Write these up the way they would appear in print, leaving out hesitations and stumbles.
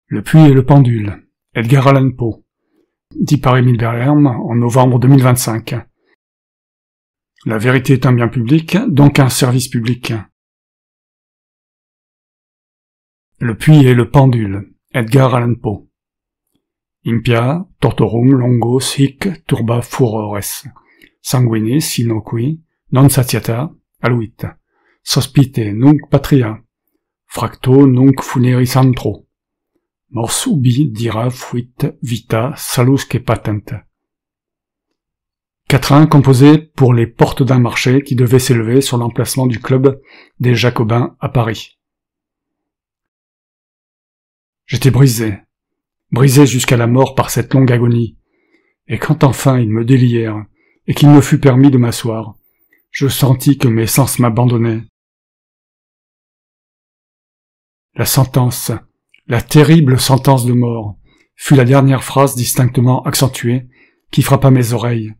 Le puits et le pendule, Edgar Allan Poe, dit par Émile Bernheim en novembre 2025. La vérité est un bien public, donc un service public. Le puits et le pendule, Edgar Allan Poe. Impia, tortorum longos hic turba furores, sanguinis innocui, non satiata, aluit, sospite nunc patria, fracto nunc funeris antro. Mors ubi dira fuit vita salusque patent. Quatrain composé pour les portes d'un marché qui devait s'élever sur l'emplacement du club des Jacobins à Paris. J'étais brisé jusqu'à la mort par cette longue agonie, et quand enfin ils me délièrent, et qu'il me fut permis de m'asseoir, je sentis que mes sens m'abandonnaient. La sentence, la terrible sentence de mort, fut la dernière phrase distinctement accentuée qui frappa mes oreilles.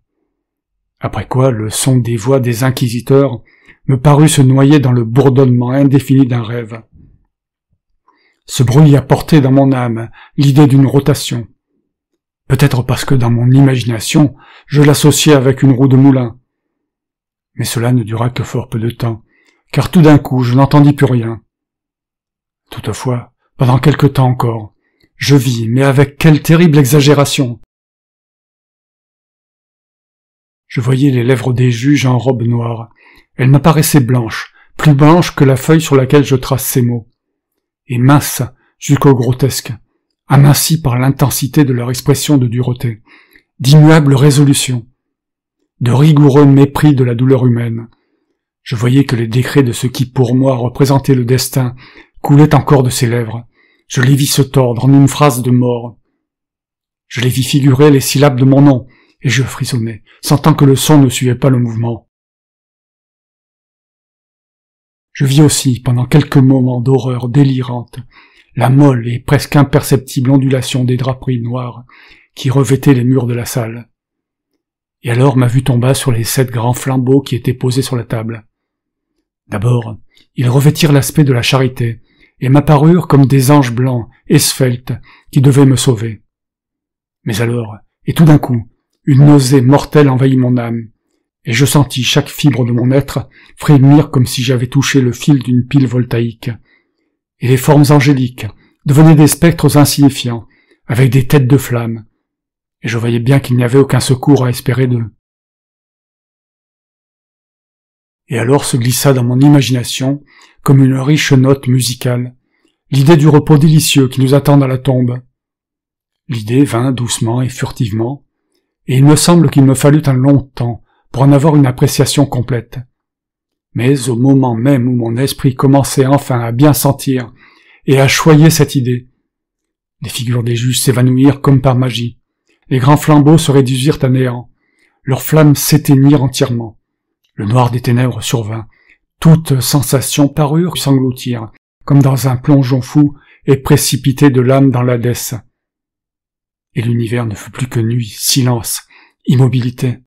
Après quoi, le son des voix des inquisiteurs me parut se noyer dans le bourdonnement indéfini d'un rêve. Ce bruit apportait dans mon âme l'idée d'une rotation. Peut-être parce que dans mon imagination, je l'associais avec une roue de moulin. Mais cela ne dura que fort peu de temps, car tout d'un coup je n'entendis plus rien. Toutefois, pendant quelque temps encore, je vis, mais avec quelle terrible exagération! Je voyais les lèvres des juges en robe noire. Elles m'apparaissaient blanches, plus blanches que la feuille sur laquelle je trace ces mots, et minces jusqu'au grotesque, amincies par l'intensité de leur expression de dureté, d'immuable résolution, de rigoureux mépris de la douleur humaine. Je voyais que les décrets de ce qui pour moi représentait le destin coulaient encore de ses lèvres. Je les vis se tordre en une phrase de mort. Je les vis figurer les syllabes de mon nom, et je frissonnais, sentant que le son ne suivait pas le mouvement. Je vis aussi, pendant quelques moments d'horreur délirante, la molle et presque imperceptible ondulation des draperies noires qui revêtaient les murs de la salle. Et alors ma vue tomba sur les 7 grands flambeaux qui étaient posés sur la table. D'abord, ils revêtirent l'aspect de la charité, et m'apparurent comme des anges blancs et sveltes qui devaient me sauver. Mais alors, et tout d'un coup, une nausée mortelle envahit mon âme, et je sentis chaque fibre de mon être frémir comme si j'avais touché le fil d'une pile voltaïque. Et les formes angéliques devenaient des spectres insignifiants, avec des têtes de flammes, et je voyais bien qu'il n'y avait aucun secours à espérer d'eux. Et alors se glissa dans mon imagination, comme une riche note musicale, l'idée du repos délicieux qui nous attend dans la tombe. L'idée vint doucement et furtivement, et il me semble qu'il me fallut un long temps pour en avoir une appréciation complète. Mais au moment même où mon esprit commençait enfin à bien sentir et à choyer cette idée, les figures des juges s'évanouirent comme par magie, les grands flambeaux se réduisirent à néant, leurs flammes s'éteignirent entièrement, le noir des ténèbres survint, toute sensation parut s'engloutir, comme dans un plongeon fou et précipité de l'âme dans l'Hadès. Et l'univers ne fut plus que nuit, silence, immobilité.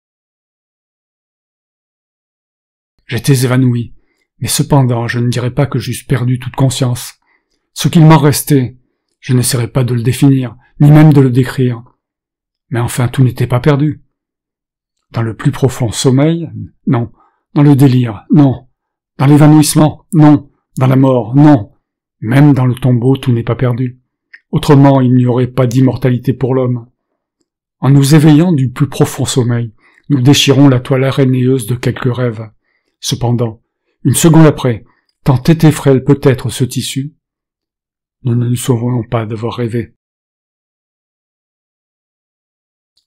J'étais évanoui, mais cependant je ne dirais pas que j'eusse perdu toute conscience. Ce qu'il m'en restait, je n'essaierai pas de le définir, ni même de le décrire. Mais enfin tout n'était pas perdu. Dans le plus profond sommeil, non. Dans le délire, non. Dans l'évanouissement, non. Dans la mort, non. Même dans le tombeau, tout n'est pas perdu. Autrement, il n'y aurait pas d'immortalité pour l'homme. En nous éveillant du plus profond sommeil, nous déchirons la toile arénéeuse de quelques rêves. Cependant, une seconde après, tant était frêle peut-être ce tissu, nous ne nous souvenons pas d'avoir rêvé.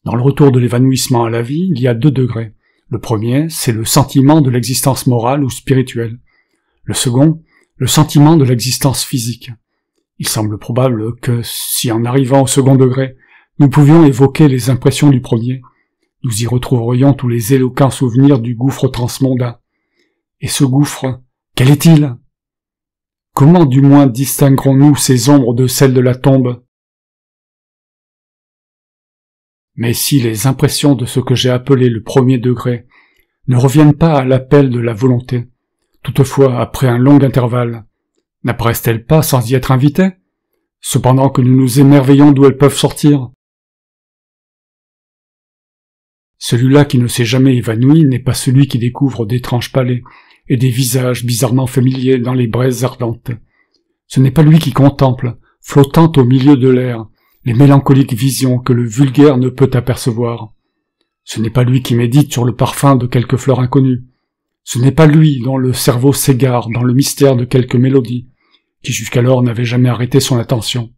Dans le retour de l'évanouissement à la vie, il y a 2 degrés. Le premier, c'est le sentiment de l'existence morale ou spirituelle. Le second, le sentiment de l'existence physique. Il semble probable que, si en arrivant au second degré, nous pouvions évoquer les impressions du premier, nous y retrouverions tous les éloquents souvenirs du gouffre transmondain. Et ce gouffre, quel est-il? Comment du moins distinguerons-nous ces ombres de celles de la tombe? Mais si les impressions de ce que j'ai appelé le premier degré ne reviennent pas à l'appel de la volonté, toutefois après un long intervalle, n'apparaissent-elles pas sans y être invitées? cependant que nous nous émerveillons d'où elles peuvent sortir. Celui-là qui ne s'est jamais évanoui n'est pas celui qui découvre d'étranges palais et des visages bizarrement familiers dans les braises ardentes. Ce n'est pas lui qui contemple, flottant au milieu de l'air, les mélancoliques visions que le vulgaire ne peut apercevoir. Ce n'est pas lui qui médite sur le parfum de quelques fleurs inconnues. Ce n'est pas lui dont le cerveau s'égare dans le mystère de quelques mélodies, qui jusqu'alors n'avaient jamais arrêté son attention.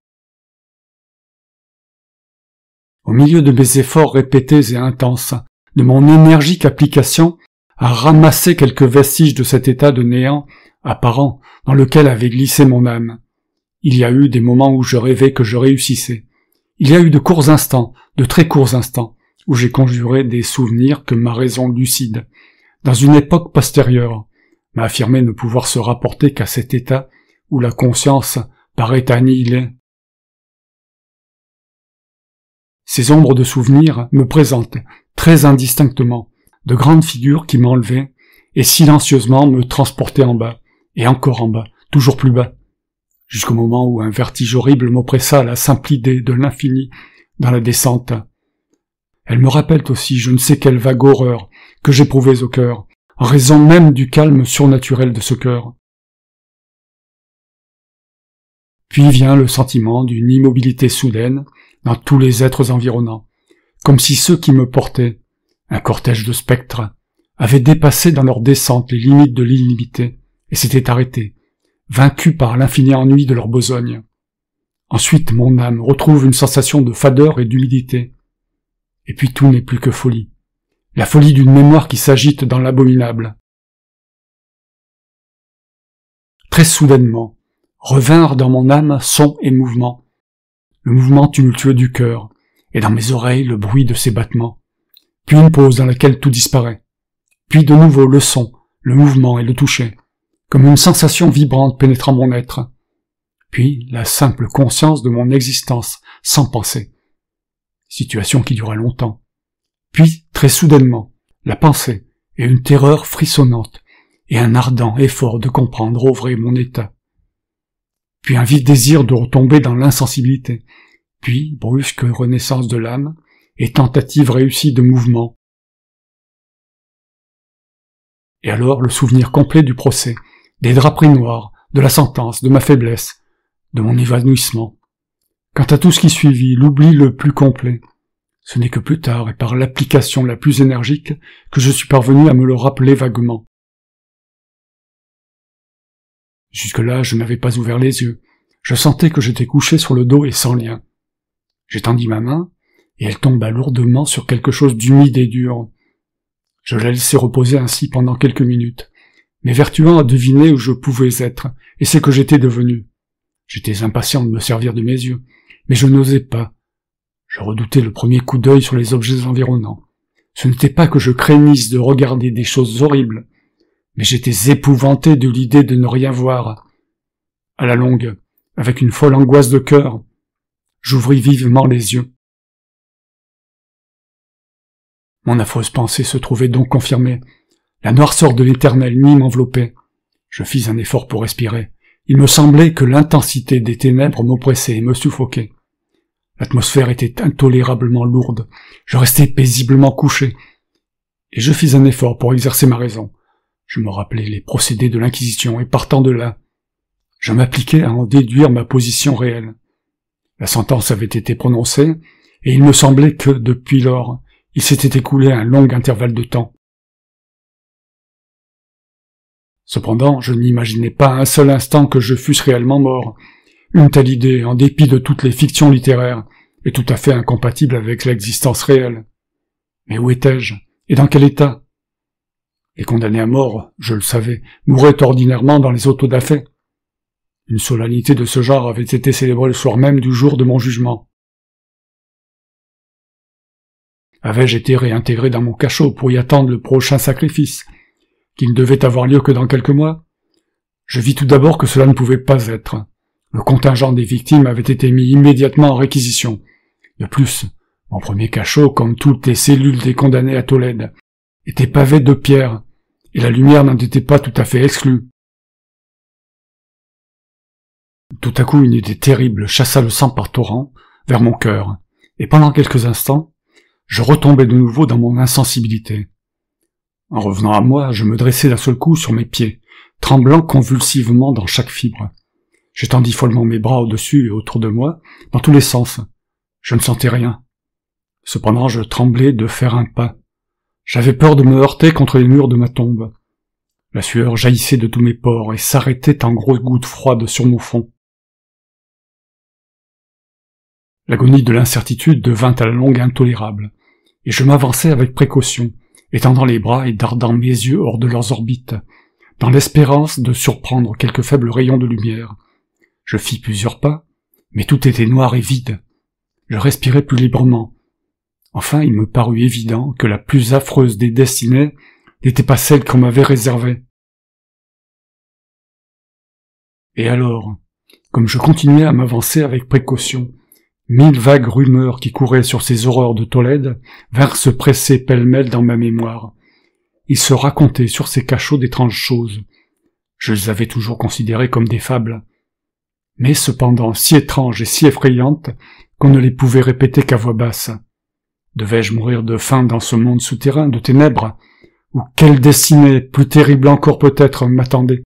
Au milieu de mes efforts répétés et intenses, de mon énergique application à ramasser quelques vestiges de cet état de néant apparent dans lequel avait glissé mon âme, il y a eu des moments où je rêvais que je réussissais. Il y a eu de courts instants, de très courts instants, où j'ai conjuré des souvenirs que ma raison lucide, dans une époque postérieure, m'a affirmé ne pouvoir se rapporter qu'à cet état où la conscience paraît annihilée. Ces ombres de souvenirs me présentent, très indistinctement, de grandes figures qui m'enlevaient et silencieusement me transportaient en bas, et encore en bas, toujours plus bas, jusqu'au moment où un vertige horrible m'oppressa à la simple idée de l'infini dans la descente. Elle me rappelle aussi je ne sais quelle vague horreur que j'éprouvais au cœur, en raison même du calme surnaturel de ce cœur. Puis vient le sentiment d'une immobilité soudaine dans tous les êtres environnants, comme si ceux qui me portaient, un cortège de spectres, avaient dépassé dans leur descente les limites de l'illimité et s'étaient arrêtés, vaincus par l'infini ennui de leur besogne. Ensuite mon âme retrouve une sensation de fadeur et d'humidité. Et puis tout n'est plus que folie. La folie d'une mémoire qui s'agite dans l'abominable. Très soudainement, revinrent dans mon âme son et mouvement, le mouvement tumultueux du cœur, et dans mes oreilles le bruit de ses battements. Puis une pause dans laquelle tout disparaît. Puis de nouveau le son, le mouvement et le toucher, comme une sensation vibrante pénétrant mon être. Puis la simple conscience de mon existence, sans pensée. Situation qui dura longtemps. Puis, très soudainement, la pensée et une terreur frissonnante, et un ardent effort de comprendre au vrai mon état. Puis un vif désir de retomber dans l'insensibilité, puis brusque renaissance de l'âme, et tentative réussie de mouvement. Et alors le souvenir complet du procès, des draperies noires, de la sentence, de ma faiblesse, de mon évanouissement. Quant à tout ce qui suivit, l'oubli le plus complet. Ce n'est que plus tard et par l'application la plus énergique que je suis parvenu à me le rappeler vaguement. Jusque-là, je n'avais pas ouvert les yeux. Je sentais que j'étais couché sur le dos et sans lien. J'étendis ma main, et elle tomba lourdement sur quelque chose d'humide et dur. Je la laissai reposer ainsi pendant quelques minutes, m'évertuant à deviner où je pouvais être, et ce que j'étais devenu. J'étais impatient de me servir de mes yeux, mais je n'osais pas. Je redoutais le premier coup d'œil sur les objets environnants. Ce n'était pas que je craignisse de regarder des choses horribles, mais j'étais épouvanté de l'idée de ne rien voir. À la longue, avec une folle angoisse de cœur, j'ouvris vivement les yeux. Mon affreuse pensée se trouvait donc confirmée. La noirceur de l'éternelle nuit m'enveloppait. Je fis un effort pour respirer. Il me semblait que l'intensité des ténèbres m'oppressait et me suffoquait. L'atmosphère était intolérablement lourde. Je restai paisiblement couché. Et je fis un effort pour exercer ma raison. Je me rappelai les procédés de l'Inquisition et partant de là, je m'appliquai à en déduire ma position réelle. La sentence avait été prononcée, et il me semblait que, depuis lors, il s'était écoulé un long intervalle de temps. Cependant, je n'imaginais pas un seul instant que je fusse réellement mort. Une telle idée, en dépit de toutes les fictions littéraires, est tout à fait incompatible avec l'existence réelle. Mais où étais-je, et dans quel état? Les condamnés à mort, je le savais, mouraient ordinairement dans les auto-da-fé. Une solennité de ce genre avait été célébrée le soir même du jour de mon jugement. Avais-je été réintégré dans mon cachot pour y attendre le prochain sacrifice, qui ne devait avoir lieu que dans quelques mois? Je vis tout d'abord que cela ne pouvait pas être. Le contingent des victimes avait été mis immédiatement en réquisition. De plus, mon premier cachot, comme toutes les cellules des condamnés à Tolède, était pavé de pierres, et la lumière n'en était pas tout à fait exclue. Tout à coup, une idée terrible chassa le sang par torrent vers mon cœur, et pendant quelques instants, je retombais de nouveau dans mon insensibilité. En revenant à moi, je me dressai d'un seul coup sur mes pieds, tremblant convulsivement dans chaque fibre. J'étendis follement mes bras au-dessus et autour de moi, dans tous les sens. Je ne sentais rien. Cependant, je tremblais de faire un pas. J'avais peur de me heurter contre les murs de ma tombe. La sueur jaillissait de tous mes pores et s'arrêtait en grosses gouttes froides sur mon front. L'agonie de l'incertitude devint à la longue intolérable, et je m'avançai avec précaution, étendant les bras et dardant mes yeux hors de leurs orbites, dans l'espérance de surprendre quelques faibles rayons de lumière. Je fis plusieurs pas, mais tout était noir et vide. Je respirais plus librement. Enfin, il me parut évident que la plus affreuse des destinées n'était pas celle qu'on m'avait réservée. Et alors, comme je continuais à m'avancer avec précaution, 1000 vagues rumeurs qui couraient sur ces horreurs de Tolède vinrent se presser pêle-mêle dans ma mémoire. Ils se racontaient sur ces cachots d'étranges choses. Je les avais toujours considérées comme des fables, mais cependant si étranges et si effrayantes qu'on ne les pouvait répéter qu'à voix basse. Devais-je mourir de faim dans ce monde souterrain de ténèbres, ou quelle destinée, plus terrible encore peut-être, m'attendait?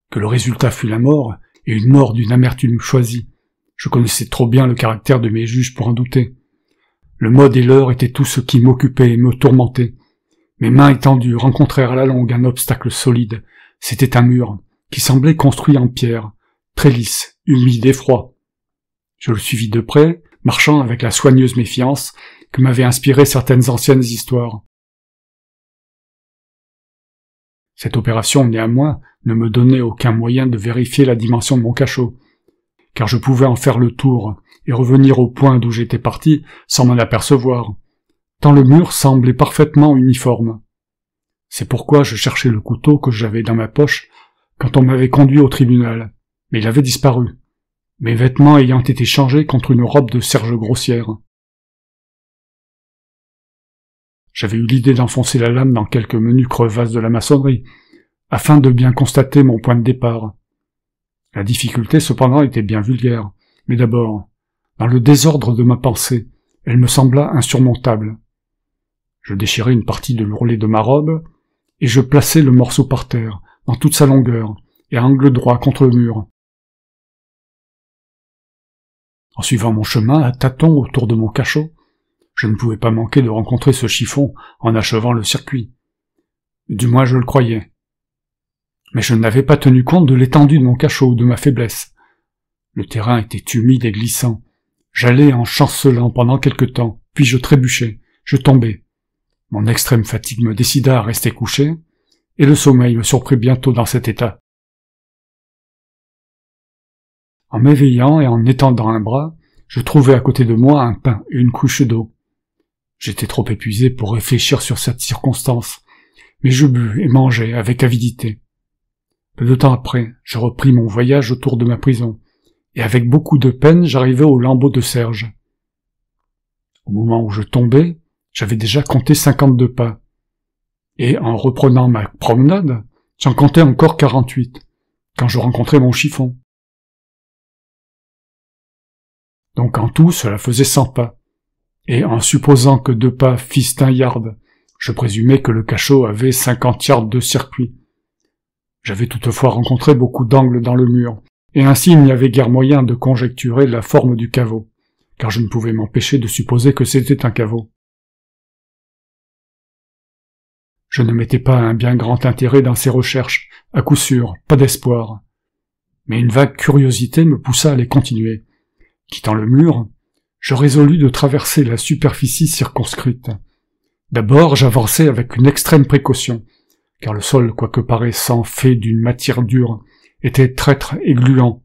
Que le résultat fût la mort, et une mort d'une amertume choisie. Je connaissais trop bien le caractère de mes juges pour en douter. Le mode et l'heure étaient tout ce qui m'occupait et me tourmentait. Mes mains étendues rencontrèrent à la longue un obstacle solide. C'était un mur, qui semblait construit en pierre, très lisse, humide et froid. Je le suivis de près, marchant avec la soigneuse méfiance que m'avaient inspiré certaines anciennes histoires. Cette opération, néanmoins, ne me donnait aucun moyen de vérifier la dimension de mon cachot, car je pouvais en faire le tour et revenir au point d'où j'étais parti sans m'en apercevoir, tant le mur semblait parfaitement uniforme. C'est pourquoi je cherchais le couteau que j'avais dans ma poche quand on m'avait conduit au tribunal, mais il avait disparu, mes vêtements ayant été changés contre une robe de serge grossière. J'avais eu l'idée d'enfoncer la lame dans quelques menus crevasses de la maçonnerie, afin de bien constater mon point de départ. La difficulté, cependant, était bien vulgaire, mais d'abord, dans le désordre de ma pensée, elle me sembla insurmontable. Je déchirai une partie de l'ourlet de ma robe, et je plaçai le morceau par terre, dans toute sa longueur, et à angle droit contre le mur. En suivant mon chemin à tâtons autour de mon cachot, je ne pouvais pas manquer de rencontrer ce chiffon en achevant le circuit. Du moins je le croyais. Mais je n'avais pas tenu compte de l'étendue de mon cachot ou de ma faiblesse. Le terrain était humide et glissant. J'allais en chancelant pendant quelque temps, puis je trébuchais, je tombais. Mon extrême fatigue me décida à rester couché, et le sommeil me surprit bientôt dans cet état. En m'éveillant et en étendant un bras, je trouvai à côté de moi un pain et une couche d'eau. J'étais trop épuisé pour réfléchir sur cette circonstance, mais je bus et mangeai avec avidité. Peu de temps après, je repris mon voyage autour de ma prison, et avec beaucoup de peine j'arrivai au lambeau de Serge. Au moment où je tombais, j'avais déjà compté 52 pas, et en reprenant ma promenade, j'en comptais encore 48, quand je rencontrai mon chiffon. Donc en tout, cela faisait 100 pas, et en supposant que 2 pas fissent 1 yard, je présumais que le cachot avait 50 yards de circuit. J'avais toutefois rencontré beaucoup d'angles dans le mur, et ainsi il n'y avait guère moyen de conjecturer la forme du caveau, car je ne pouvais m'empêcher de supposer que c'était un caveau. Je ne mettais pas un bien grand intérêt dans ces recherches, à coup sûr, pas d'espoir. Mais une vague curiosité me poussa à les continuer. Quittant le mur, je résolus de traverser la superficie circonscrite. D'abord, j'avançai avec une extrême précaution, car le sol, quoique paraissant fait d'une matière dure, était traître et gluant.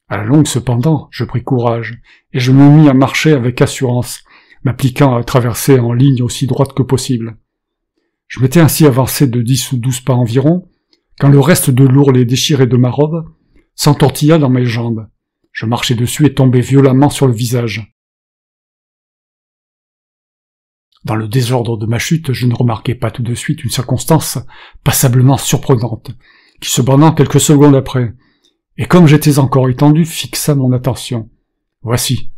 À la longue, cependant, je pris courage, et je me mis à marcher avec assurance, m'appliquant à traverser en ligne aussi droite que possible. Je m'étais ainsi avancé de 10 ou 12 pas environ, quand le reste de l'ourlet déchiré de ma robe s'entortilla dans mes jambes. Je marchai dessus et tombai violemment sur le visage. Dans le désordre de ma chute, je ne remarquai pas tout de suite une circonstance passablement surprenante, qui cependant quelques secondes après, et comme j'étais encore étendu, fixa mon attention. Voici.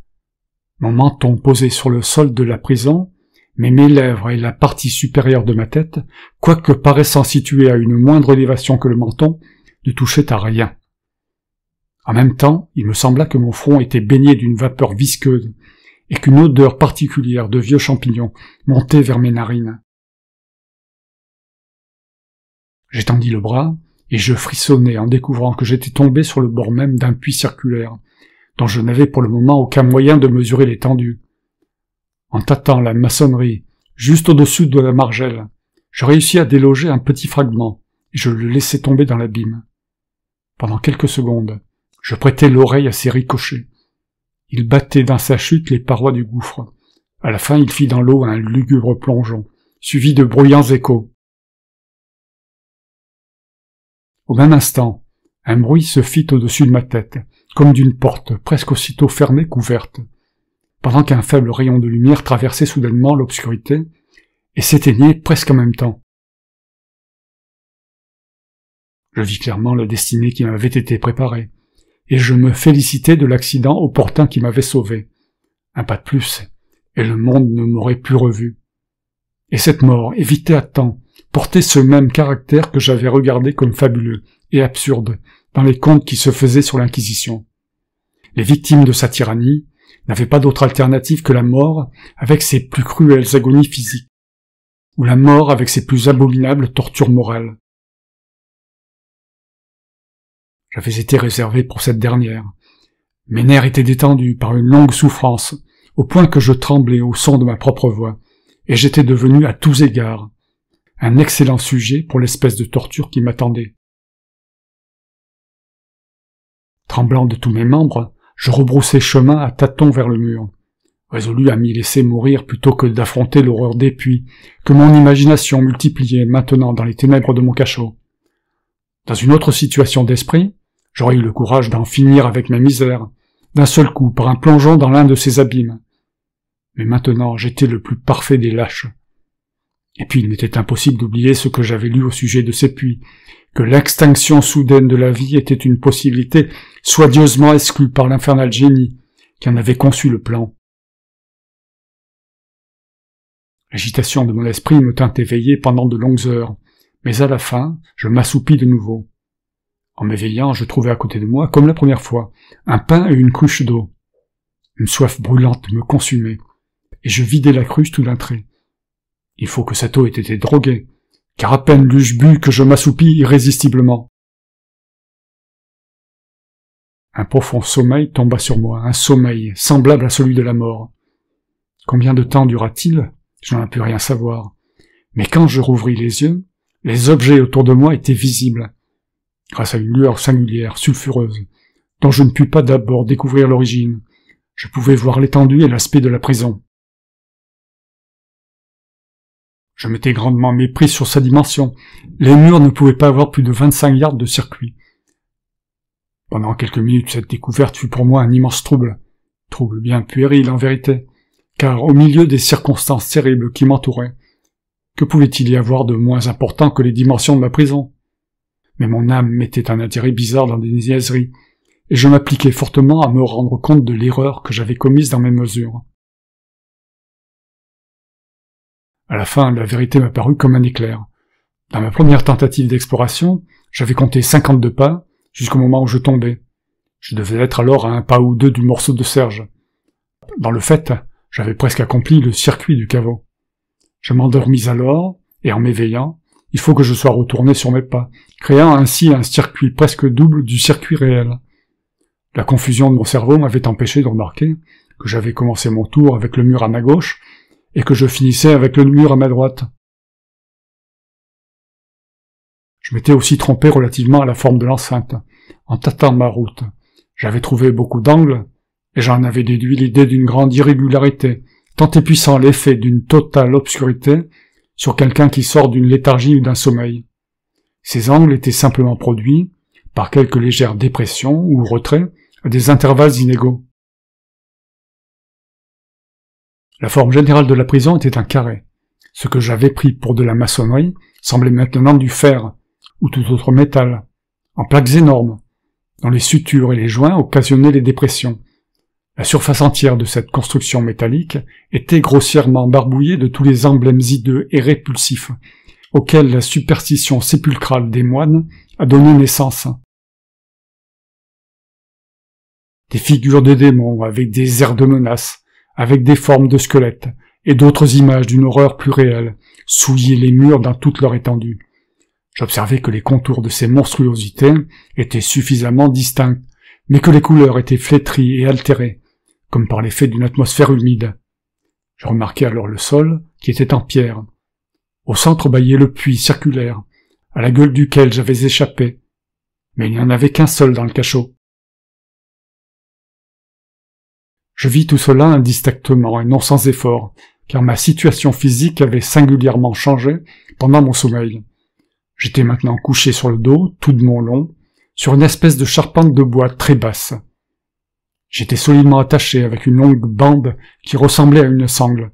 Mon menton posé sur le sol de la prison, mais mes lèvres et la partie supérieure de ma tête, quoique paraissant situées à une moindre élévation que le menton, ne touchaient à rien. En même temps, il me sembla que mon front était baigné d'une vapeur visqueuse, et qu'une odeur particulière de vieux champignons montait vers mes narines. J'étendis le bras, et je frissonnai en découvrant que j'étais tombé sur le bord même d'un puits circulaire, dont je n'avais pour le moment aucun moyen de mesurer l'étendue. En tâtant la maçonnerie, juste au-dessus de la margelle, je réussis à déloger un petit fragment, et je le laissai tomber dans l'abîme. Pendant quelques secondes, je prêtai l'oreille à ses ricochets. Il battait dans sa chute les parois du gouffre. À la fin, il fit dans l'eau un lugubre plongeon, suivi de bruyants échos. Au même instant, un bruit se fit au-dessus de ma tête, comme d'une porte presque aussitôt fermée qu'ouverte, pendant qu'un faible rayon de lumière traversait soudainement l'obscurité et s'éteignait presque en même temps. Je vis clairement la destinée qui m'avait été préparée, et je me félicitai de l'accident opportun qui m'avait sauvé. Un pas de plus, et le monde ne m'aurait plus revu. Et cette mort, évitée à temps, portait ce même caractère que j'avais regardé comme fabuleux et absurde dans les contes qui se faisaient sur l'Inquisition. Les victimes de sa tyrannie n'avaient pas d'autre alternative que la mort avec ses plus cruelles agonies physiques, ou la mort avec ses plus abominables tortures morales. J'avais été réservé pour cette dernière. Mes nerfs étaient détendus par une longue souffrance, au point que je tremblais au son de ma propre voix, et j'étais devenu à tous égards un excellent sujet pour l'espèce de torture qui m'attendait. Tremblant de tous mes membres, je rebroussai chemin à tâtons vers le mur, résolu à m'y laisser mourir plutôt que d'affronter l'horreur des puits que mon imagination multipliait maintenant dans les ténèbres de mon cachot. Dans une autre situation d'esprit, j'aurais eu le courage d'en finir avec ma misère, d'un seul coup, par un plongeon dans l'un de ces abîmes. Mais maintenant, j'étais le plus parfait des lâches. Et puis il m'était impossible d'oublier ce que j'avais lu au sujet de ces puits, que l'extinction soudaine de la vie était une possibilité soigneusement exclue par l'infernal génie qui en avait conçu le plan. L'agitation de mon esprit me tint éveillé pendant de longues heures, mais à la fin, je m'assoupis de nouveau. En m'éveillant, je trouvai à côté de moi, comme la première fois, un pain et une cruche d'eau. Une soif brûlante me consumait, et je vidai la cruche tout d'un trait. Il faut que cette eau ait été droguée, car à peine l'eus-je bu que je m'assoupis irrésistiblement. Un profond sommeil tomba sur moi, un sommeil semblable à celui de la mort. Combien de temps dura-t-il? Je n'en pus rien savoir. Mais quand je rouvris les yeux, les objets autour de moi étaient visibles, grâce à une lueur singulière, sulfureuse, dont je ne pus pas d'abord découvrir l'origine. Je pouvais voir l'étendue et l'aspect de la prison. Je m'étais grandement mépris sur sa dimension. Les murs ne pouvaient pas avoir plus de 25 yards de circuit. Pendant quelques minutes, cette découverte fut pour moi un immense trouble. Trouble bien puéril en vérité, car au milieu des circonstances terribles qui m'entouraient, que pouvait-il y avoir de moins important que les dimensions de ma prison? Mais mon âme mettait un intérêt bizarre dans des niaiseries, et je m'appliquais fortement à me rendre compte de l'erreur que j'avais commise dans mes mesures. À la fin, la vérité m'apparut comme un éclair. Dans ma première tentative d'exploration, j'avais compté 52 pas, jusqu'au moment où je tombais. Je devais être alors à un pas ou deux du morceau de serge. Dans le fait, j'avais presque accompli le circuit du caveau. Je m'endormis alors, et en m'éveillant, il faut que je sois retourné sur mes pas, créant ainsi un circuit presque double du circuit réel. La confusion de mon cerveau m'avait empêché de remarquer que j'avais commencé mon tour avec le mur à ma gauche, et que je finissais avec le mur à ma droite. Je m'étais aussi trompé relativement à la forme de l'enceinte. En tâtant ma route, j'avais trouvé beaucoup d'angles, et j'en avais déduit l'idée d'une grande irrégularité, tant est puissant l'effet d'une totale obscurité sur quelqu'un qui sort d'une léthargie ou d'un sommeil. Ces angles étaient simplement produits par quelques légères dépressions ou retraits à des intervalles inégaux. La forme générale de la prison était un carré. Ce que j'avais pris pour de la maçonnerie semblait maintenant du fer, ou tout autre métal, en plaques énormes, dont les sutures et les joints occasionnaient les dépressions. La surface entière de cette construction métallique était grossièrement barbouillée de tous les emblèmes hideux et répulsifs, auxquels la superstition sépulcrale des moines a donné naissance. Des figures de démons avec des airs de menace, avec des formes de squelettes, et d'autres images d'une horreur plus réelle, souillaient les murs dans toute leur étendue. J'observais que les contours de ces monstruosités étaient suffisamment distincts, mais que les couleurs étaient flétries et altérées, comme par l'effet d'une atmosphère humide. Je remarquai alors le sol, qui était en pierre. Au centre bâillait le puits circulaire, à la gueule duquel j'avais échappé, mais il n'y en avait qu'un seul dans le cachot. Je vis tout cela indistinctement et non sans effort, car ma situation physique avait singulièrement changé pendant mon sommeil. J'étais maintenant couché sur le dos, tout de mon long, sur une espèce de charpente de bois très basse. J'étais solidement attaché avec une longue bande qui ressemblait à une sangle.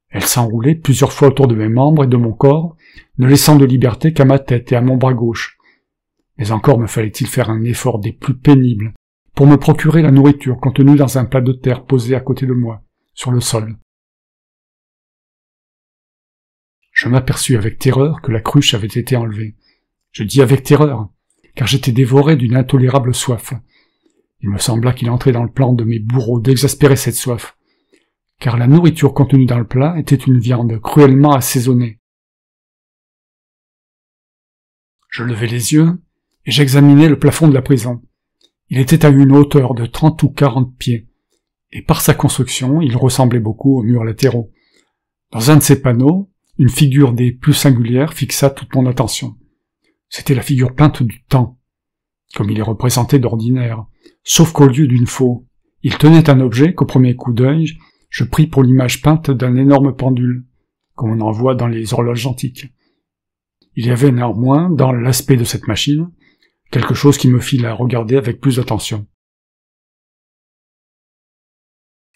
Elle s'enroulait plusieurs fois autour de mes membres et de mon corps, ne laissant de liberté qu'à ma tête et à mon bras gauche. Mais encore me fallait-il faire un effort des plus pénibles pour me procurer la nourriture contenue dans un plat de terre posé à côté de moi, sur le sol. Je m'aperçus avec terreur que la cruche avait été enlevée. Je dis avec terreur, car j'étais dévoré d'une intolérable soif. Il me sembla qu'il entrait dans le plan de mes bourreaux d'exaspérer cette soif, car la nourriture contenue dans le plat était une viande cruellement assaisonnée. Je levai les yeux, et j'examinai le plafond de la prison. Il était à une hauteur de 30 ou 40 pieds, et par sa construction, il ressemblait beaucoup aux murs latéraux. Dans un de ces panneaux, une figure des plus singulières fixa toute mon attention. C'était la figure peinte du temps, comme il est représenté d'ordinaire, sauf qu'au lieu d'une faux, il tenait un objet qu'au premier coup d'œil, je pris pour l'image peinte d'un énorme pendule, comme on en voit dans les horloges antiques. Il y avait néanmoins, dans l'aspect de cette machine, quelque chose qui me fit la regarder avec plus d'attention.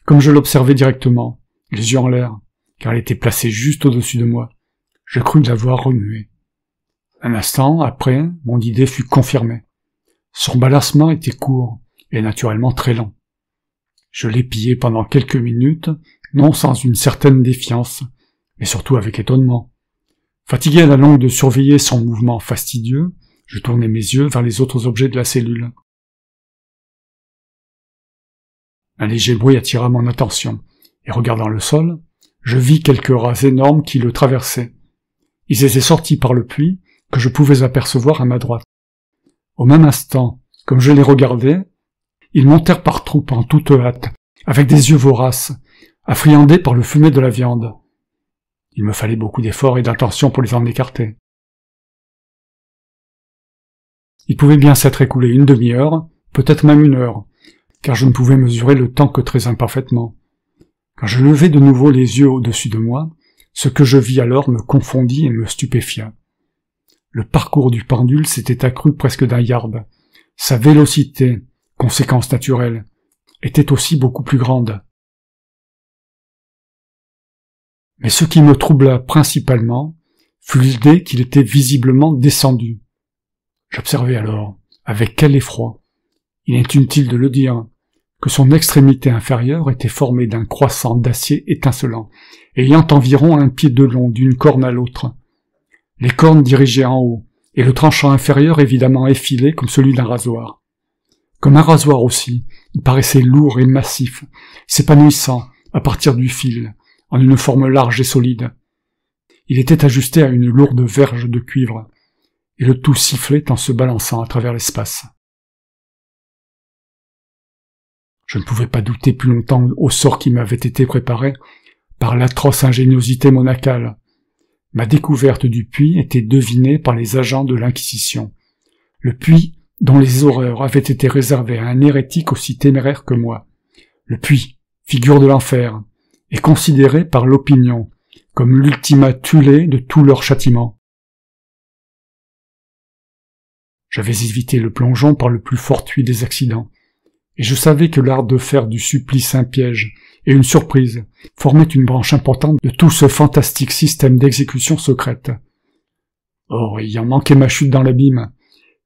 Comme je l'observais directement, les yeux en l'air, car elle était placée juste au-dessus de moi, je crus la voir remuer. Un instant après, mon idée fut confirmée. Son balancement était court, et naturellement très lent. Je l'épiai pendant quelques minutes, non sans une certaine défiance, mais surtout avec étonnement. Fatigué à la longue de surveiller son mouvement fastidieux, je tournai mes yeux vers les autres objets de la cellule. Un léger bruit attira mon attention, et regardant le sol, je vis quelques rats énormes qui le traversaient. Ils étaient sortis par le puits que je pouvais apercevoir à ma droite. Au même instant, comme je les regardais, ils montèrent par troupes en toute hâte, avec des yeux voraces, affriandés par le fumet de la viande. Il me fallait beaucoup d'efforts et d'attention pour les en écarter. Il pouvait bien s'être écoulé une demi-heure, peut-être même une heure, car je ne pouvais mesurer le temps que très imparfaitement. Quand je levai de nouveau les yeux au-dessus de moi, ce que je vis alors me confondit et me stupéfia. Le parcours du pendule s'était accru presque d'un yard. Sa vélocité, conséquence naturelle, était aussi beaucoup plus grande. Mais ce qui me troubla principalement fut l'idée qu'il était visiblement descendu. J'observai alors, avec quel effroi, il est inutile de le dire, que son extrémité inférieure était formée d'un croissant d'acier étincelant, ayant environ 1 pied de long d'une corne à l'autre. Les cornes dirigées en haut, et le tranchant inférieur évidemment effilé comme celui d'un rasoir. Comme un rasoir aussi, il paraissait lourd et massif, s'épanouissant à partir du fil, en une forme large et solide. Il était ajusté à une lourde verge de cuivre, et le tout sifflait en se balançant à travers l'espace. Je ne pouvais pas douter plus longtemps au sort qui m'avait été préparé par l'atroce ingéniosité monacale. Ma découverte du puits était devinée par les agents de l'Inquisition. Le puits dont les horreurs avaient été réservées à un hérétique aussi téméraire que moi. Le puits, figure de l'enfer, est considéré par l'opinion comme l'ultima thule de tout leur châtiment. J'avais évité le plongeon par le plus fortuit des accidents, et je savais que l'art de faire du supplice un piège et une surprise formait une branche importante de tout ce fantastique système d'exécution secrète. Or, ayant manqué ma chute dans l'abîme,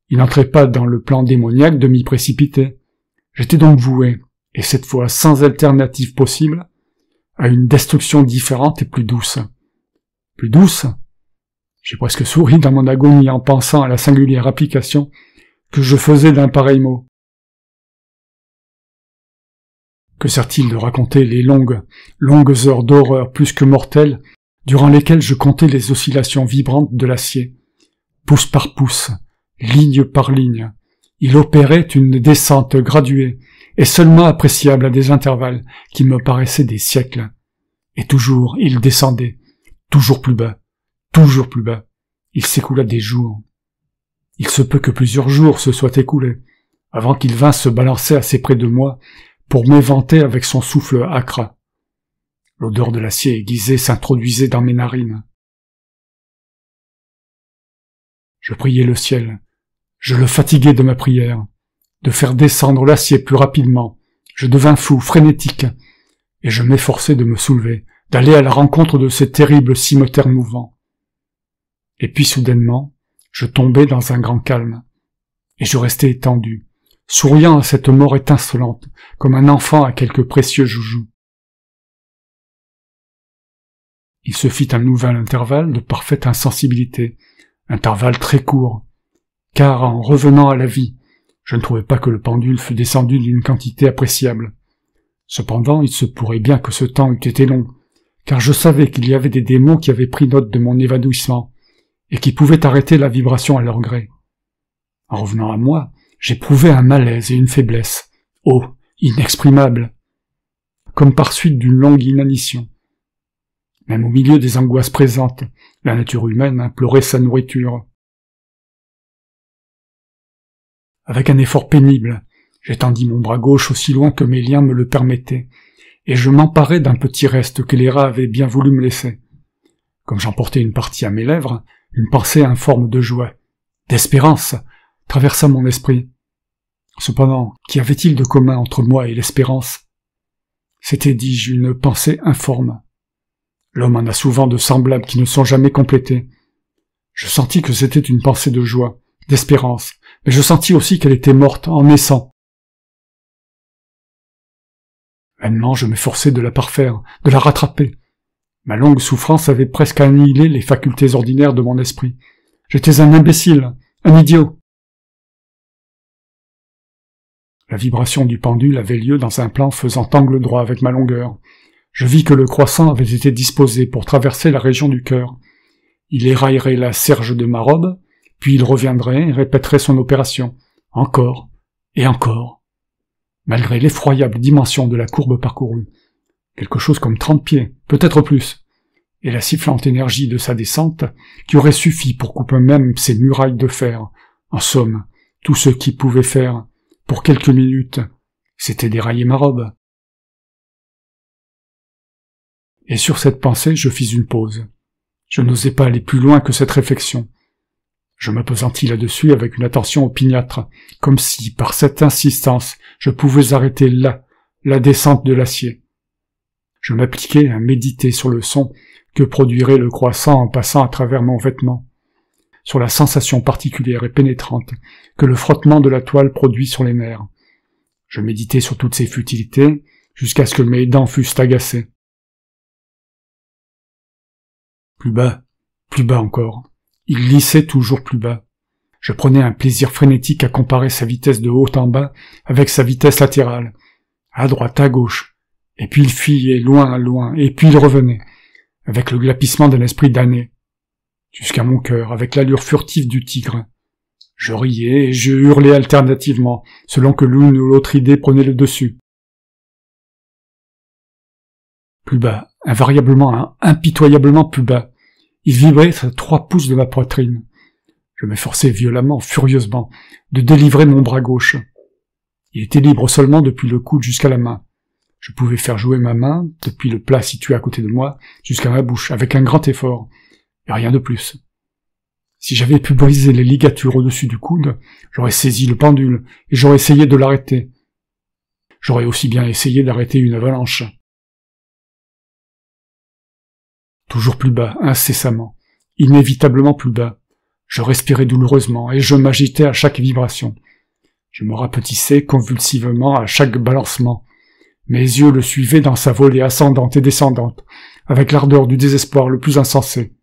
Il n'entrait pas dans le plan démoniaque de m'y précipiter. J'étais donc voué, et cette fois sans alternative possible, à une destruction différente et plus douce. Plus douce? J'ai presque souri dans mon agonie en pensant à la singulière application que je faisais d'un pareil mot. Que sert-il de raconter les longues heures d'horreur plus que mortelles, durant lesquelles je comptais les oscillations vibrantes de l'acier. Pouce par pouce, ligne par ligne, il opérait une descente graduée, et seulement appréciable à des intervalles qui me paraissaient des siècles. Et toujours il descendait, toujours plus bas, toujours plus bas. Il s'écoula des jours. Il se peut que plusieurs jours se soient écoulés, avant qu'il vînt se balancer assez près de moi, pour m'éventer avec son souffle âcre. L'odeur de l'acier aiguisé s'introduisait dans mes narines. Je priais le ciel. Je le fatiguais de ma prière, de faire descendre l'acier plus rapidement. Je devins fou, frénétique, et je m'efforçais de me soulever, d'aller à la rencontre de ces terribles cimetères mouvants. Et puis soudainement, je tombai dans un grand calme, et je restai étendu, souriant à cette mort étincelante, comme un enfant à quelque précieux joujou. Il se fit un nouvel intervalle de parfaite insensibilité, intervalle très court, car en revenant à la vie, je ne trouvais pas que le pendule fût descendu d'une quantité appréciable. Cependant, il se pourrait bien que ce temps eût été long, car je savais qu'il y avait des démons qui avaient pris note de mon évanouissement, et qui pouvaient arrêter la vibration à leur gré. En revenant à moi, j'éprouvais un malaise et une faiblesse, inexprimables, comme par suite d'une longue inanition. Même au milieu des angoisses présentes, la nature humaine implorait sa nourriture. Avec un effort pénible, j'étendis mon bras gauche aussi loin que mes liens me le permettaient, et je m'emparai d'un petit reste que les rats avaient bien voulu me laisser. Comme j'en portais une partie à mes lèvres, une pensée informe de joie, d'espérance, traversa mon esprit. Cependant, qu'y avait-il de commun entre moi et l'espérance? C'était, dis-je, une pensée informe. L'homme en a souvent de semblables qui ne sont jamais complétés. Je sentis que c'était une pensée de joie, d'espérance, mais je sentis aussi qu'elle était morte en naissant. Vainement, je m'efforçais de la parfaire, de la rattraper. Ma longue souffrance avait presque annihilé les facultés ordinaires de mon esprit. J'étais un imbécile, un idiot. La vibration du pendule avait lieu dans un plan faisant angle droit avec ma longueur. Je vis que le croissant avait été disposé pour traverser la région du cœur. Il éraillerait la serge de ma robe, puis il reviendrait et répéterait son opération, encore et encore. Malgré l'effroyable dimension de la courbe parcourue, quelque chose comme 30 pieds, peut-être plus, et la sifflante énergie de sa descente, qui aurait suffi pour couper même ces murailles de fer. En somme, tout ce qu'il pouvait faire, pour quelques minutes, c'était dérailler ma robe. Et sur cette pensée, je fis une pause. Je n'osais pas aller plus loin que cette réflexion. Je m'appesantis là-dessus avec une attention opiniâtre, comme si, par cette insistance, je pouvais arrêter là, la descente de l'acier. Je m'appliquai à méditer sur le son que produirait le croissant en passant à travers mon vêtement, sur la sensation particulière et pénétrante que le frottement de la toile produit sur les nerfs. Je méditai sur toutes ces futilités, jusqu'à ce que mes dents fussent agacées. Plus bas encore. Il glissait toujours plus bas. Je prenais un plaisir frénétique à comparer sa vitesse de haut en bas avec sa vitesse latérale, à droite, à gauche, et puis il fuyait loin, et puis il revenait, avec le glapissement d'un esprit damné, jusqu'à mon cœur, avec l'allure furtive du tigre. Je riais et je hurlais alternativement, selon que l'une ou l'autre idée prenait le dessus. Plus bas, invariablement, impitoyablement plus bas, il vibrait à 3 pouces de ma poitrine. Je m'efforçais violemment, furieusement, de délivrer mon bras gauche. Il était libre seulement depuis le coude jusqu'à la main. Je pouvais faire jouer ma main, depuis le plat situé à côté de moi, jusqu'à ma bouche, avec un grand effort, et rien de plus. Si j'avais pu briser les ligatures au-dessus du coude, j'aurais saisi le pendule, et j'aurais essayé de l'arrêter. J'aurais aussi bien essayé d'arrêter une avalanche. Toujours plus bas, incessamment, inévitablement plus bas. Je respirais douloureusement et je m'agitais à chaque vibration. Je me rapetissais convulsivement à chaque balancement. Mes yeux le suivaient dans sa volée ascendante et descendante, avec l'ardeur du désespoir le plus insensé.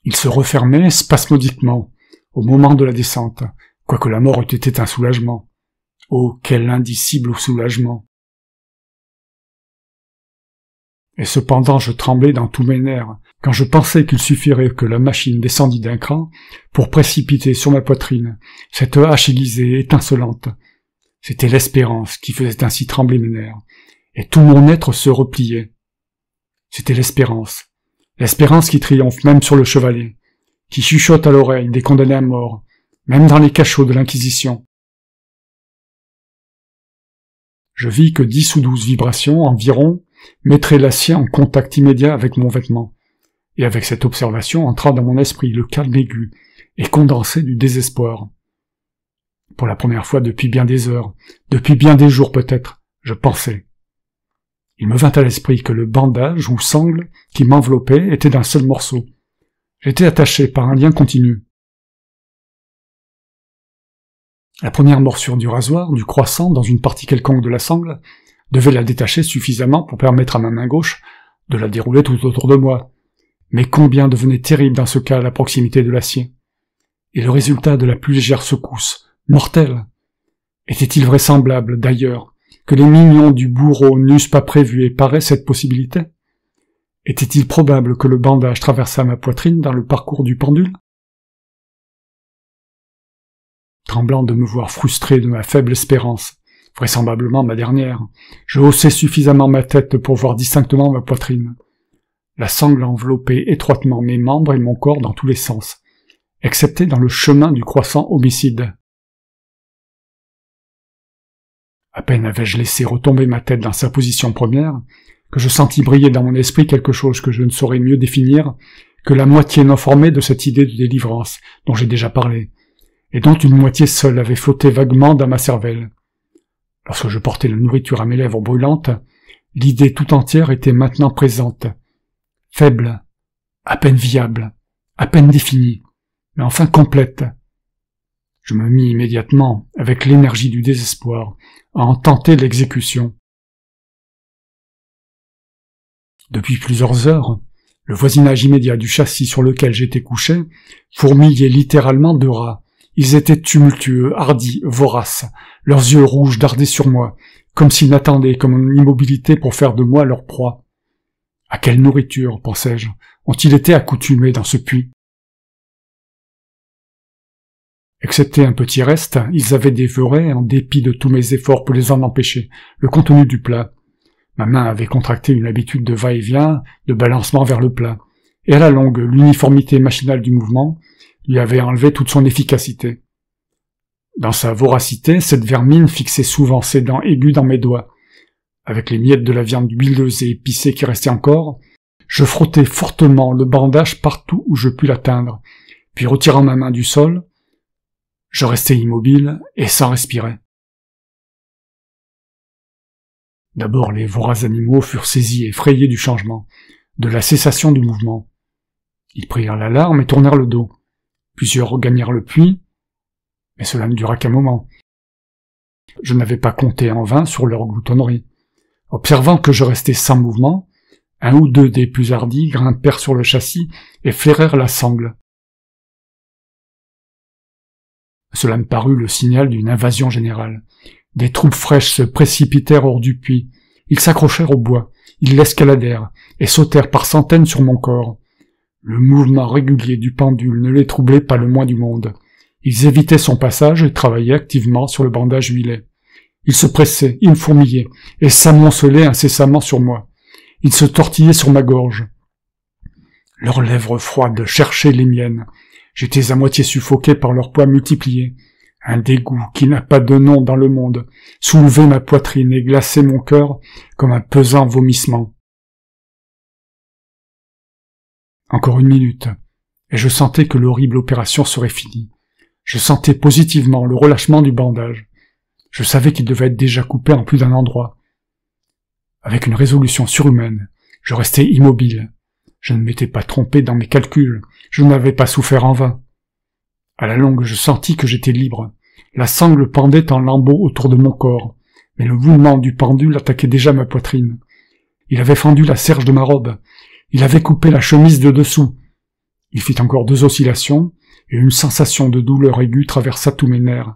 Il se refermait spasmodiquement, au moment de la descente, quoique la mort eût été un soulagement. Oh, quel indicible soulagement! Et cependant je tremblais dans tous mes nerfs, quand je pensais qu'il suffirait que la machine descendît d'un cran pour précipiter sur ma poitrine cette hache aiguisée et étincelante. C'était l'espérance qui faisait ainsi trembler mes nerfs, et tout mon être se repliait. C'était l'espérance qui triomphe même sur le chevalet, qui chuchote à l'oreille des condamnés à mort, même dans les cachots de l'Inquisition. Je vis que 10 ou 12 vibrations environ mettraient l'acier en contact immédiat avec mon vêtement, et avec cette observation entra dans mon esprit le calme aigu et condensé du désespoir. Pour la première fois depuis bien des heures, depuis bien des jours peut-être, je pensais. Il me vint à l'esprit que le bandage ou sangle qui m'enveloppait était d'un seul morceau. J'étais attaché par un lien continu. La première morsure du rasoir, du croissant dans une partie quelconque de la sangle, devait la détacher suffisamment pour permettre à ma main gauche de la dérouler tout autour de moi. Mais combien devenait terrible dans ce cas la proximité de l'acier? Et le résultat de la plus légère secousse, mortelle? Était-il vraisemblable, d'ailleurs, que les mignons du bourreau n'eussent pas prévu et paré cette possibilité? Était-il probable que le bandage traversât ma poitrine dans le parcours du pendule? Tremblant de me voir frustré de ma faible espérance, vraisemblablement ma dernière, je haussai suffisamment ma tête pour voir distinctement ma poitrine. La sangle enveloppait étroitement mes membres et mon corps dans tous les sens, excepté dans le chemin du croissant homicide. À peine avais-je laissé retomber ma tête dans sa position première, que je sentis briller dans mon esprit quelque chose que je ne saurais mieux définir que la moitié non formée de cette idée de délivrance dont j'ai déjà parlé, et dont une moitié seule avait flotté vaguement dans ma cervelle. Lorsque je portais la nourriture à mes lèvres brûlantes, l'idée tout entière était maintenant présente, faible, à peine viable, à peine définie, mais enfin complète. Je me mis immédiatement, avec l'énergie du désespoir, à en tenter l'exécution. Depuis plusieurs heures, le voisinage immédiat du châssis sur lequel j'étais couché fourmillait littéralement de rats. Ils étaient tumultueux, hardis, voraces. Leurs yeux rouges dardaient sur moi, comme s'ils n'attendaient que mon immobilité pour faire de moi leur proie. À quelle nourriture, pensais-je, ont-ils été accoutumés dans ce puits? Excepté un petit reste, ils avaient dévoré, en dépit de tous mes efforts pour les en empêcher, le contenu du plat. Ma main avait contracté une habitude de va-et-vient, de balancement vers le plat, et à la longue, l'uniformité machinale du mouvement lui avait enlevé toute son efficacité. Dans sa voracité, cette vermine fixait souvent ses dents aiguës dans mes doigts. Avec les miettes de la viande huileuse et épicée qui restaient encore, je frottais fortement le bandage partout où je pus l'atteindre, puis retirant ma main du sol, je restai immobile et sans respirer. D'abord les voraces animaux furent saisis et effrayés du changement, de la cessation du mouvement. Ils prirent l'alarme et tournèrent le dos. Plusieurs regagnèrent le puits, mais cela ne dura qu'un moment. Je n'avais pas compté en vain sur leur gloutonnerie. Observant que je restais sans mouvement, un ou deux des plus hardis grimpèrent sur le châssis et flairèrent la sangle. Cela me parut le signal d'une invasion générale. Des troupes fraîches se précipitèrent hors du puits. Ils s'accrochèrent au bois, ils l'escaladèrent et sautèrent par centaines sur mon corps. Le mouvement régulier du pendule ne les troublait pas le moins du monde. Ils évitaient son passage et travaillaient activement sur le bandage huilé. Ils se pressaient, ils me fourmillaient, et s'amoncelaient incessamment sur moi. Ils se tortillaient sur ma gorge. Leurs lèvres froides cherchaient les miennes. J'étais à moitié suffoqué par leur poids multiplié. Un dégoût qui n'a pas de nom dans le monde soulevait ma poitrine et glaçait mon cœur comme un pesant vomissement. Encore une minute, et je sentais que l'horrible opération serait finie. Je sentais positivement le relâchement du bandage. Je savais qu'il devait être déjà coupé en plus d'un endroit. Avec une résolution surhumaine, je restai immobile. Je ne m'étais pas trompé dans mes calculs, je n'avais pas souffert en vain. À la longue, je sentis que j'étais libre. La sangle pendait en lambeaux autour de mon corps, mais le mouvement du pendule attaquait déjà ma poitrine. Il avait fendu la serge de ma robe. Il avait coupé la chemise de dessous. Il fit encore 2 oscillations, et une sensation de douleur aiguë traversa tous mes nerfs.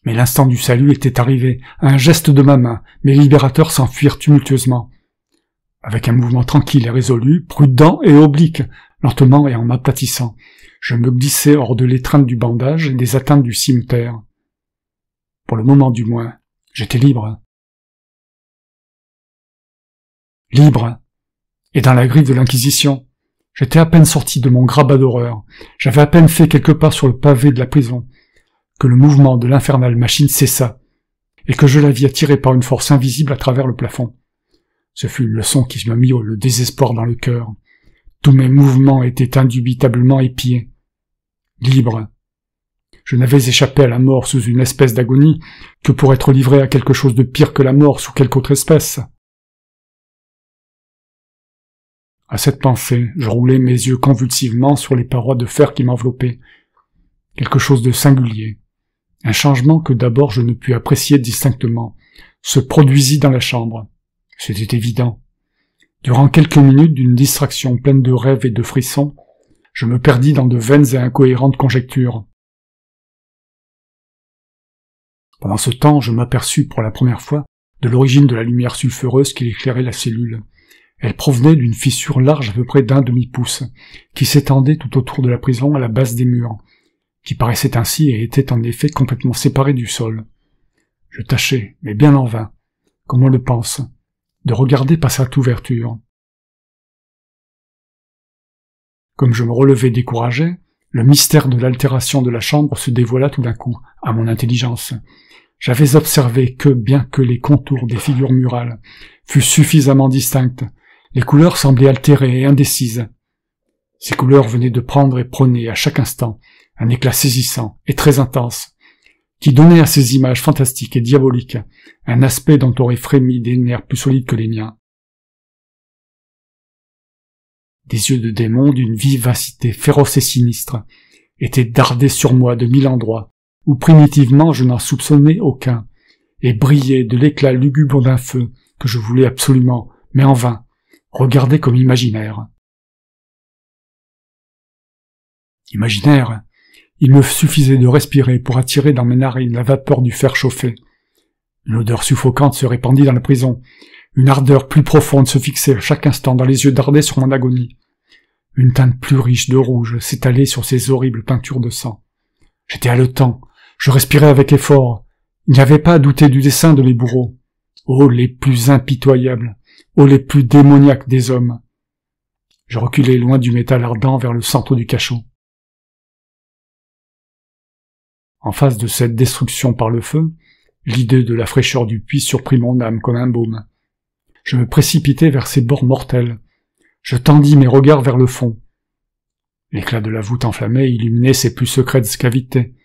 Mais l'instant du salut était arrivé. À un geste de ma main, mes libérateurs s'enfuirent tumultueusement. Avec un mouvement tranquille et résolu, prudent et oblique, lentement et en m'aplatissant, je me glissai hors de l'étreinte du bandage et des atteintes du cimeterre. Pour le moment du moins, j'étais libre. Libre. Et dans la grille de l'Inquisition, j'étais à peine sorti de mon grabat d'horreur. J'avais à peine fait quelques pas sur le pavé de la prison, que le mouvement de l'infernale machine cessa, et que je la vis attirée par une force invisible à travers le plafond. Ce fut une leçon qui me mit le désespoir dans le cœur. Tous mes mouvements étaient indubitablement épiés. Libre. Je n'avais échappé à la mort sous une espèce d'agonie que pour être livré à quelque chose de pire que la mort sous quelque autre espèce. À cette pensée, je roulai mes yeux convulsivement sur les parois de fer qui m'enveloppaient. Quelque chose de singulier, un changement que d'abord je ne pus apprécier distinctement, se produisit dans la chambre. C'était évident. Durant quelques minutes d'une distraction pleine de rêves et de frissons, je me perdis dans de vaines et incohérentes conjectures. Pendant ce temps, je m'aperçus pour la première fois de l'origine de la lumière sulfureuse qui éclairait la cellule. Elle provenait d'une fissure large à peu près d'1 demi-pouce, qui s'étendait tout autour de la prison à la base des murs, qui paraissait ainsi et était en effet complètement séparée du sol. Je tâchais, mais bien en vain, comme on le pense, de regarder par cette ouverture. Comme je me relevais découragé, le mystère de l'altération de la chambre se dévoila tout d'un coup, à mon intelligence. J'avais observé que, bien que les contours des figures murales fussent suffisamment distincts, les couleurs semblaient altérées et indécises. Ces couleurs venaient de prendre et prenaient à chaque instant un éclat saisissant et très intense, qui donnait à ces images fantastiques et diaboliques un aspect dont auraient frémi des nerfs plus solides que les miens. Des yeux de démon d'une vivacité féroce et sinistre étaient dardés sur moi de 1000 endroits, où primitivement je n'en soupçonnais aucun, et brillaient de l'éclat lugubre d'un feu que je voulais absolument, mais en vain, regarder comme imaginaire. Imaginaire, il me suffisait de respirer pour attirer dans mes narines la vapeur du fer chauffé. Une odeur suffocante se répandit dans la prison. Une ardeur plus profonde se fixait à chaque instant dans les yeux dardés sur mon agonie. Une teinte plus riche de rouge s'étalait sur ces horribles peintures de sang. J'étais haletant, je respirais avec effort. Il n'y avait pas à douter du dessein de les bourreaux. Oh, les plus impitoyables, oh, les plus démoniaques des hommes. Je reculai loin du métal ardent vers le centre du cachot. En face de cette destruction par le feu, l'idée de la fraîcheur du puits surprit mon âme comme un baume. Je me précipitai vers ces bords mortels. Je tendis mes regards vers le fond. L'éclat de la voûte enflammée illuminait ses plus secrètes cavités.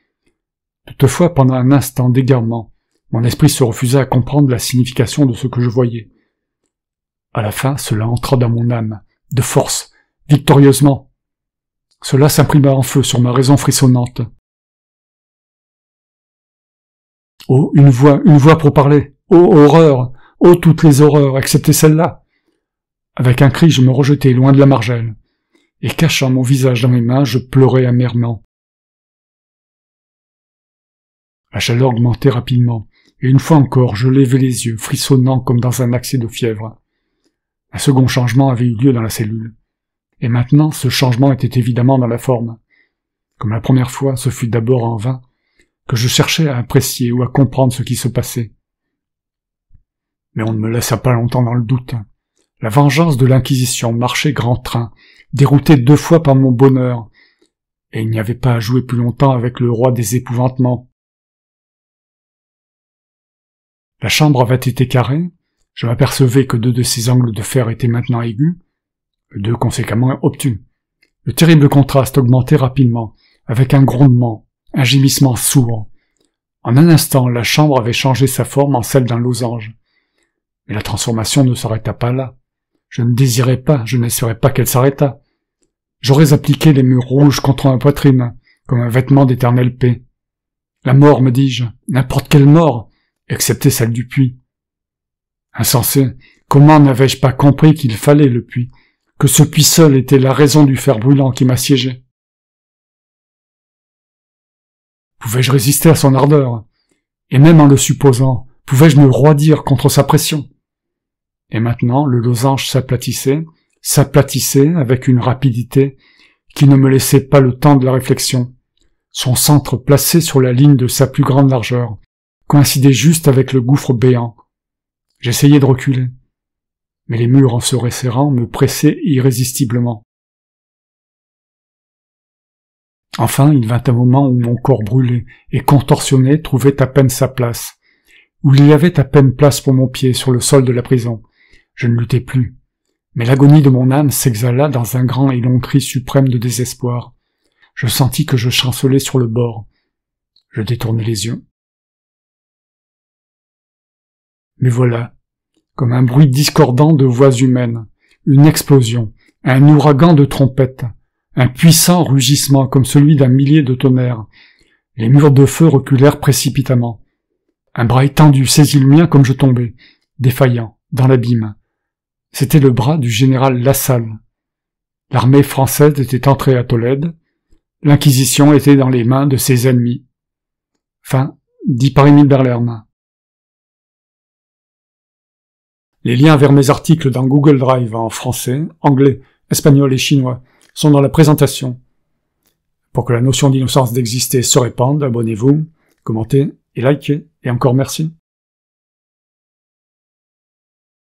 Toutefois, pendant un instant d'égarement, mon esprit se refusa à comprendre la signification de ce que je voyais. À la fin, cela entra dans mon âme, de force, victorieusement. Cela s'imprima en feu sur ma raison frissonnante. Oh, une voix pour parler. Oh, horreur! Oh, toutes les horreurs, excepté celle-là! Avec un cri, je me rejetai loin de la margelle, et cachant mon visage dans mes mains, je pleurai amèrement. La chaleur augmentait rapidement, et une fois encore, je levai les yeux, frissonnant comme dans un accès de fièvre. Un second changement avait eu lieu dans la cellule. Et maintenant, ce changement était évidemment dans la forme. Comme la première fois, ce fut d'abord en vain que je cherchais à apprécier ou à comprendre ce qui se passait. Mais on ne me laissa pas longtemps dans le doute. La vengeance de l'Inquisition marchait grand train, déroutée 2 fois par mon bonheur, et il n'y avait pas à jouer plus longtemps avec le roi des épouvantements. La chambre avait été carrée, je m'apercevais que 2 de ses angles de fer étaient maintenant aigus, 2 conséquemment obtus. Le terrible contraste augmentait rapidement, avec un grondement, un gémissement sourd. En un instant, la chambre avait changé sa forme en celle d'un losange. Mais la transformation ne s'arrêta pas là. Je ne désirais pas, je n'espérais pas qu'elle s'arrêtât. J'aurais appliqué les murs rouges contre ma poitrine, comme un vêtement d'éternelle paix. La mort, me dis-je, n'importe quelle mort, excepté celle du puits. Insensé, comment n'avais-je pas compris qu'il fallait le puits, que ce puits seul était la raison du fer brûlant qui m'assiégeait? Pouvais-je résister à son ardeur? Et même en le supposant, pouvais-je me roidir contre sa pression? Et maintenant, le losange s'aplatissait avec une rapidité qui ne me laissait pas le temps de la réflexion. Son centre placé sur la ligne de sa plus grande largeur coïncidait juste avec le gouffre béant. J'essayais de reculer, mais les murs en se resserrant me pressaient irrésistiblement. Enfin, il vint un moment où mon corps brûlé et contorsionné trouvait à peine sa place, où il y avait à peine place pour mon pied sur le sol de la prison. Je ne luttais plus, mais l'agonie de mon âme s'exhala dans un grand et long cri suprême de désespoir. Je sentis que je chancelais sur le bord. Je détournai les yeux. Mais voilà, comme un bruit discordant de voix humaines, une explosion, un ouragan de trompettes, un puissant rugissement comme celui d'un millier de tonnerres. Les murs de feu reculèrent précipitamment. Un bras étendu saisit le mien comme je tombais, défaillant, dans l'abîme. C'était le bras du général Lassalle. L'armée française était entrée à Tolède. L'Inquisition était dans les mains de ses ennemis. Fin, dit par Émile Berlerme. Les liens vers mes articles dans Google Drive en français, anglais, espagnol et chinois sont dans la présentation. Pour que la notion d'innocence d'exister se répande, abonnez-vous, commentez et likez, et encore merci.